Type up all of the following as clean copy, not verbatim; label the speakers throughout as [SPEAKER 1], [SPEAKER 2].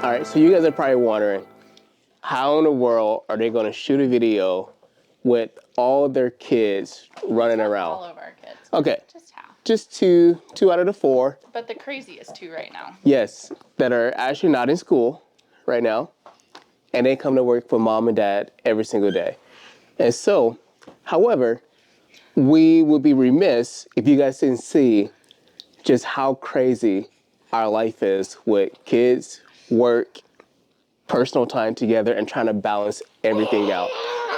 [SPEAKER 1] All right, so you guys are probably wondering, how in the world are they going to shoot a video with all their kids running around?
[SPEAKER 2] All of our kids.
[SPEAKER 1] Okay.
[SPEAKER 2] Just how?
[SPEAKER 1] Just two out of the four.
[SPEAKER 2] But the craziest two right now.
[SPEAKER 1] Yes, that are actually not in school right now. And they come to work for mom and dad every single day. And so, however, we would be remiss if you guys didn't see just how crazy our life is with kids, work, personal time together, and trying to balance everything out.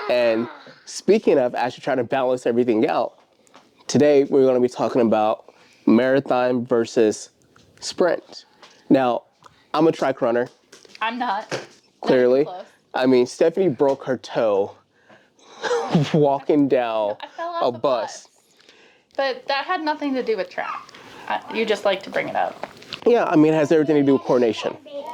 [SPEAKER 1] And speaking of actually trying to balance everything out, today we're going to be talking about marathon versus sprint. Now, I'm a track runner.
[SPEAKER 2] I'm not.
[SPEAKER 1] Clearly.
[SPEAKER 2] Not even close.
[SPEAKER 1] I mean, Stephanie broke her toe walking down
[SPEAKER 2] I fell off
[SPEAKER 1] a bus.
[SPEAKER 2] But that had nothing to do with track. You just like to bring it up.
[SPEAKER 1] Yeah, I mean, it has everything to do with coordination,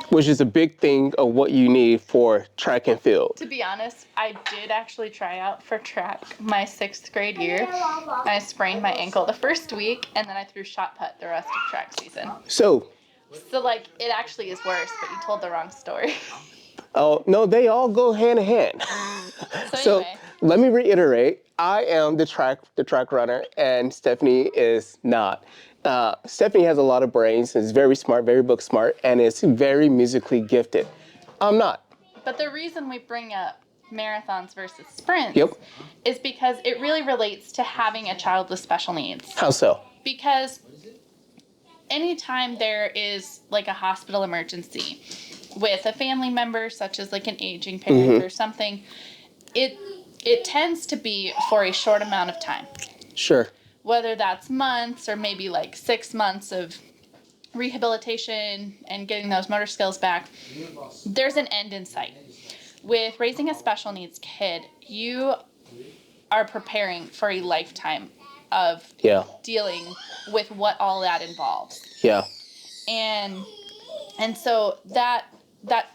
[SPEAKER 1] which is a big thing of what you need for track and field.
[SPEAKER 2] To be honest, I did actually try out for track my 6th grade year. I sprained my ankle the first week, and then I threw shot put the rest of track season.
[SPEAKER 1] So,
[SPEAKER 2] like, it actually is worse, but you told the wrong story.
[SPEAKER 1] oh, no, they all go hand in hand. So
[SPEAKER 2] Anyway.
[SPEAKER 1] let me reiterate, I am the track runner, and Stephanie is not. Stephanie has a lot of brains, is very smart, very book smart, and is very musically gifted. I'm not.
[SPEAKER 2] But the reason we bring up marathons versus sprints is because it really relates to having a child with special needs.
[SPEAKER 1] How so?
[SPEAKER 2] Because anytime there is like a hospital emergency with a family member, such as like an aging parent or something, it tends to be for a short amount of time.
[SPEAKER 1] Sure.
[SPEAKER 2] Whether that's months or maybe like 6 months of rehabilitation and getting those motor skills back, there's an end in sight. With raising a special needs kid, you are preparing for a lifetime of dealing with what all that involves.
[SPEAKER 1] Yeah.
[SPEAKER 2] And so that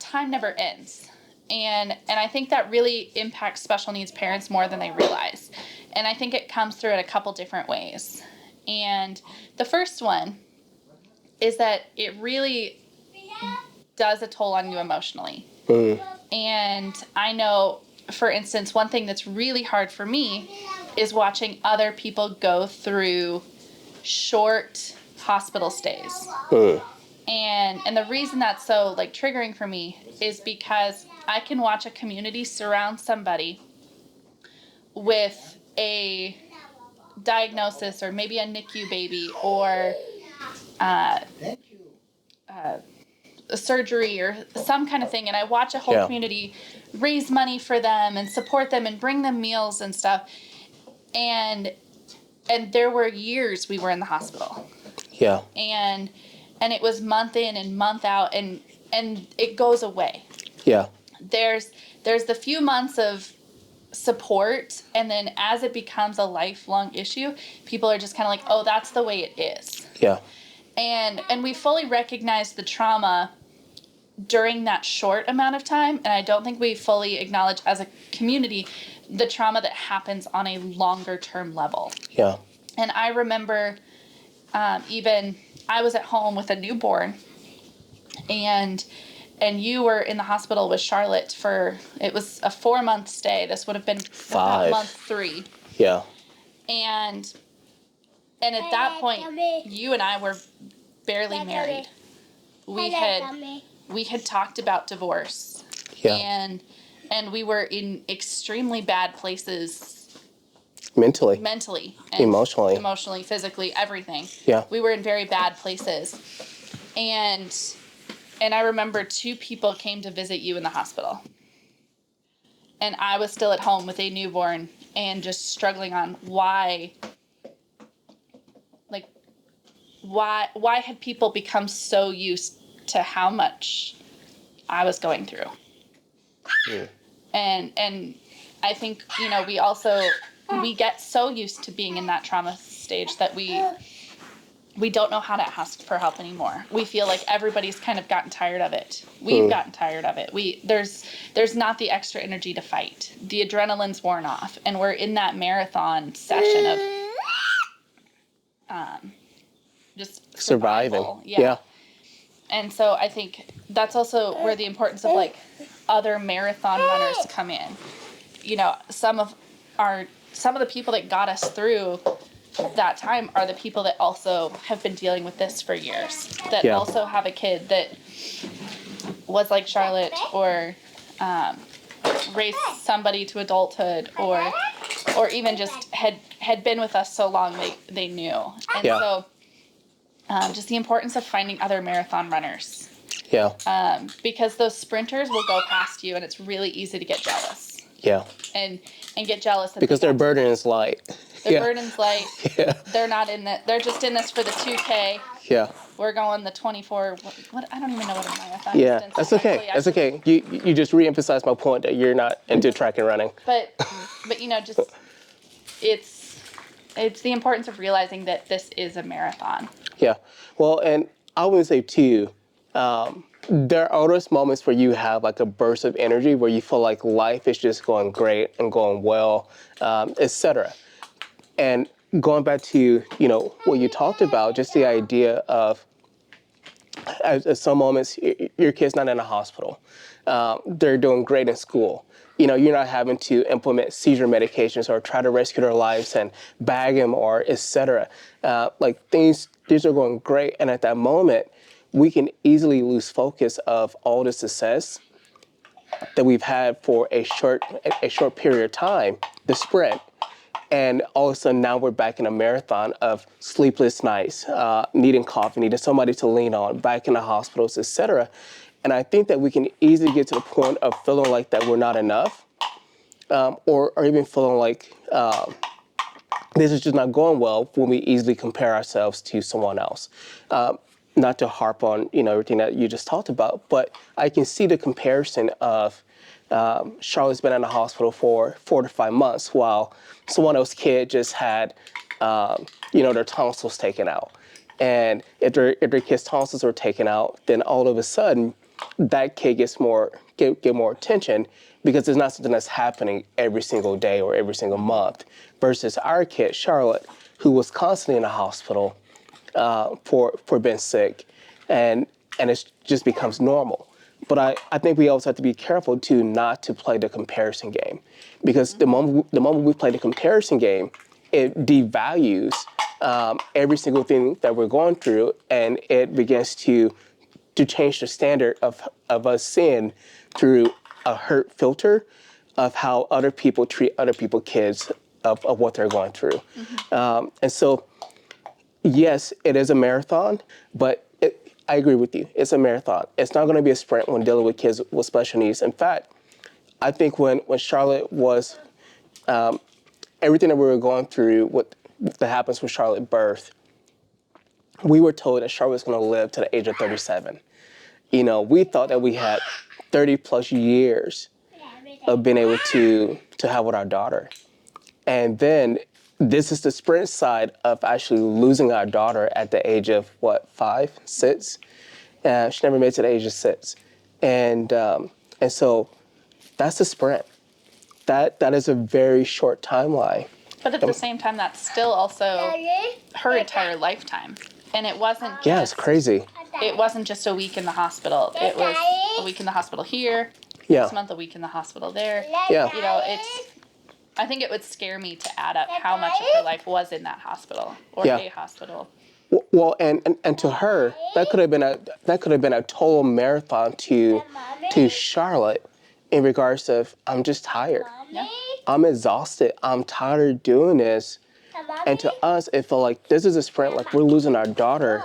[SPEAKER 2] time never ends. And I think that really impacts special needs parents more than they realize. And I think it comes through in a couple different ways. And the first one is that it really does a toll on you emotionally. And I know, for instance, one thing that's really hard for me is watching other people go through short hospital stays. And the reason that's so like triggering for me is because I can watch a community surround somebody with a diagnosis or maybe a NICU baby or a surgery or some kind of thing, and I watch a whole community raise money for them and support them and bring them meals and stuff, and there were years we were in the hospital.
[SPEAKER 1] Yeah.
[SPEAKER 2] And it was month in and month out, and it goes away.
[SPEAKER 1] Yeah.
[SPEAKER 2] There's the few months of support, and then as it becomes a lifelong issue, people are just kind of like, oh, that's the way it is.
[SPEAKER 1] Yeah.
[SPEAKER 2] And we fully recognize the trauma during that short amount of time, and I don't think we fully acknowledge as a community the trauma that happens on a longer term level.
[SPEAKER 1] Yeah.
[SPEAKER 2] And I remember even I was at home with a newborn, and you were in the hospital with Charlotte it was a 4-month stay. This would have been
[SPEAKER 1] 5.
[SPEAKER 2] about month 3.
[SPEAKER 1] Yeah.
[SPEAKER 2] And at that point, you and I were barely married. We had talked about divorce.
[SPEAKER 1] Yeah.
[SPEAKER 2] And we were in extremely bad places.
[SPEAKER 1] Mentally.
[SPEAKER 2] And
[SPEAKER 1] emotionally,
[SPEAKER 2] physically, everything.
[SPEAKER 1] Yeah.
[SPEAKER 2] We were in very bad places. And I remember 2 people came to visit you in the hospital. And I was still at home with a newborn and just struggling on why had people become so used to how much I was going through.
[SPEAKER 1] Yeah.
[SPEAKER 2] And I think, we get so used to being in that trauma stage that we don't know how to ask for help anymore. We feel like everybody's kind of gotten tired of it. We've gotten tired of it. There's not the extra energy to fight. The adrenaline's worn off, and we're in that marathon session of just surviving.
[SPEAKER 1] Yeah.
[SPEAKER 2] And so I think that's also where the importance of like other marathon runners come in. You know, some of the people that got us through that time are the people that also have been dealing with this for years, that
[SPEAKER 1] Yeah.
[SPEAKER 2] also have a kid that was like Charlotte, or raised somebody to adulthood, or even just had been with us so long they knew. And
[SPEAKER 1] Yeah.
[SPEAKER 2] so just the importance of finding other marathon runners,
[SPEAKER 1] Yeah.
[SPEAKER 2] because those sprinters will go past you and it's really easy to get jealous
[SPEAKER 1] Yeah.
[SPEAKER 2] and get jealous that
[SPEAKER 1] Because their burden is light.
[SPEAKER 2] their burden's light.
[SPEAKER 1] Yeah.
[SPEAKER 2] They're not in that. They're just in this for the 2K.
[SPEAKER 1] Yeah.
[SPEAKER 2] We're going the 24. What I don't even know what a marathon
[SPEAKER 1] Yeah.
[SPEAKER 2] distance
[SPEAKER 1] That's
[SPEAKER 2] is.
[SPEAKER 1] okay.
[SPEAKER 2] Actually.
[SPEAKER 1] That's okay. You just re-emphasized my point that you're not into track and running.
[SPEAKER 2] But you know, just it's the importance of realizing that this is a marathon.
[SPEAKER 1] Yeah. Well, and I would say too, there are those moments where you have like a burst of energy where you feel like life is just going great and going well, etc. And going back to, you know, what you talked about, just the idea of at some moments your kid's not in a hospital. They're doing great in school. You know, you're not having to implement seizure medications or try to rescue their lives and bag them or etc. Like things are going great. And at that moment, we can easily lose focus of all the success that we've had for a short period of time, the sprint. And all of a sudden now we're back in a marathon of sleepless nights, needing coffee, needing somebody to lean on, back in the hospitals, etc. And I think that we can easily get to the point of feeling like that we're not enough, or even feeling like this is just not going well when we easily compare ourselves to someone else. Not to harp on, you know, everything that you just talked about, but I can see the comparison of Charlotte's been in the hospital for 4 to 5 months while someone else's kid just had, you know, their tonsils taken out. And if their kid's tonsils were taken out, then all of a sudden that kid gets get more attention because it's not something that's happening every single day or every single month. Versus our kid, Charlotte, who was constantly in the hospital for being sick, and it just becomes normal. But I think we also have to be careful too not to play the comparison game, because the moment we play the comparison game, it devalues every single thing that we're going through, and it begins to change the standard of us seeing through a hurt filter of how other people treat other people's kids of what they're going through. And so, yes, it is a marathon, but I agree with you. It's a marathon. It's not going to be a sprint when dealing with kids with special needs. In fact, I think when Charlotte was, everything that we were going through, what that happens with Charlotte birth, we were told that Charlotte was going to live to the age of 37. You know, we thought that we had 30 plus years of being able to have with our daughter. And then this is the sprint side of actually losing our daughter at the age of, what, 5, 6? She never made it to the age of 6. And so that's the sprint. That is a very short timeline.
[SPEAKER 2] But at the same time, that's still also her entire lifetime. And it wasn't just,
[SPEAKER 1] yeah, it's crazy.
[SPEAKER 2] It wasn't just a week in the hospital. It was a week in the hospital here,
[SPEAKER 1] Yeah.
[SPEAKER 2] next month a week in the hospital there.
[SPEAKER 1] Yeah.
[SPEAKER 2] You know, I think it would scare me to add up how much of her life was in that hospital or
[SPEAKER 1] Yeah.
[SPEAKER 2] a hospital.
[SPEAKER 1] Well, and to her, that could have been a total marathon to Charlotte, in regards of, I'm just tired.
[SPEAKER 2] Yeah.
[SPEAKER 1] I'm exhausted. I'm tired of doing this. And to us, it felt like this is a sprint. Like we're losing our daughter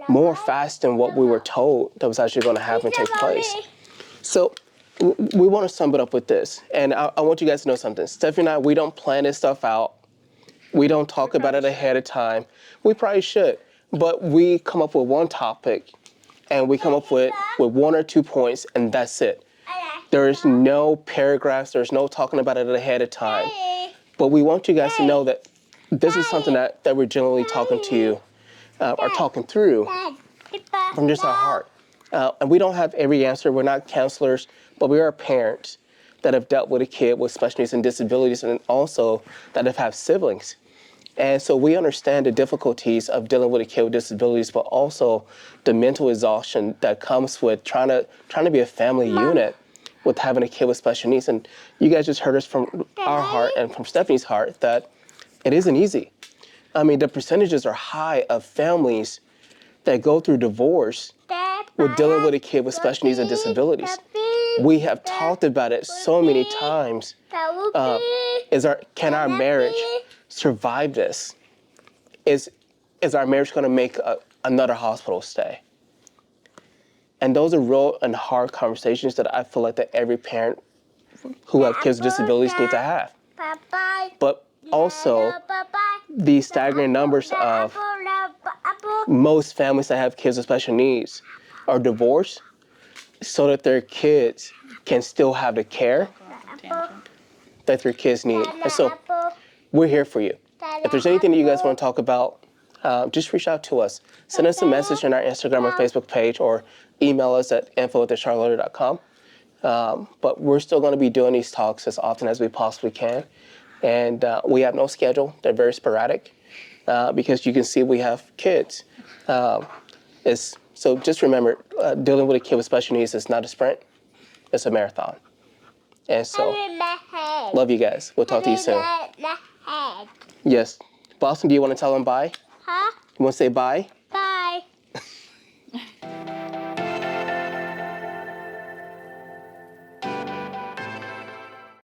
[SPEAKER 1] more fast than what we were told that was actually going to happen, take place. So we want to sum it up with this. And I want you guys to know something. Stephanie and I, we don't plan this stuff out. We don't talk about it ahead of time. We probably should. But we come up with one topic, and we come up with 1 or 2 points, and that's it. There is no paragraphs. There's no talking about it ahead of time. But we want you guys to know that this is something that we're generally talking to or talking through from just our heart. And we don't have every answer. We're not counselors, but we are parents that have dealt with a kid with special needs and disabilities, and also that have had siblings. And so we understand the difficulties of dealing with a kid with disabilities, but also the mental exhaustion that comes with trying to be a family unit with having a kid with special needs. And you guys just heard us from our heart and from Stephanie's heart that it isn't easy. I mean, the percentages are high of families that go through divorce with dealing with a kid with special needs and disabilities. We have talked about it so many times. Can our marriage survive this? Is our marriage going to make another hospital stay? And those are real and hard conversations that I feel like that every parent who have kids with disabilities need to have. But also, the staggering numbers of most families that have kids with special needs are divorced so that their kids can still have the care that their kids need. And so we're here for you. If there's anything that you guys want to talk about, just reach out to us. Send us a message on our Instagram or Facebook page, or email us at info@thecharlotta.com. But we're still going to be doing these talks as often as we possibly can. And we have no schedule. They're very sporadic because you can see we have kids. So just remember, dealing with a kid with special needs is not a sprint. It's a marathon. And so, love you guys. We'll talk to you soon. Yes. Boston, do you want to tell them bye?
[SPEAKER 3] Huh?
[SPEAKER 1] You want to say bye?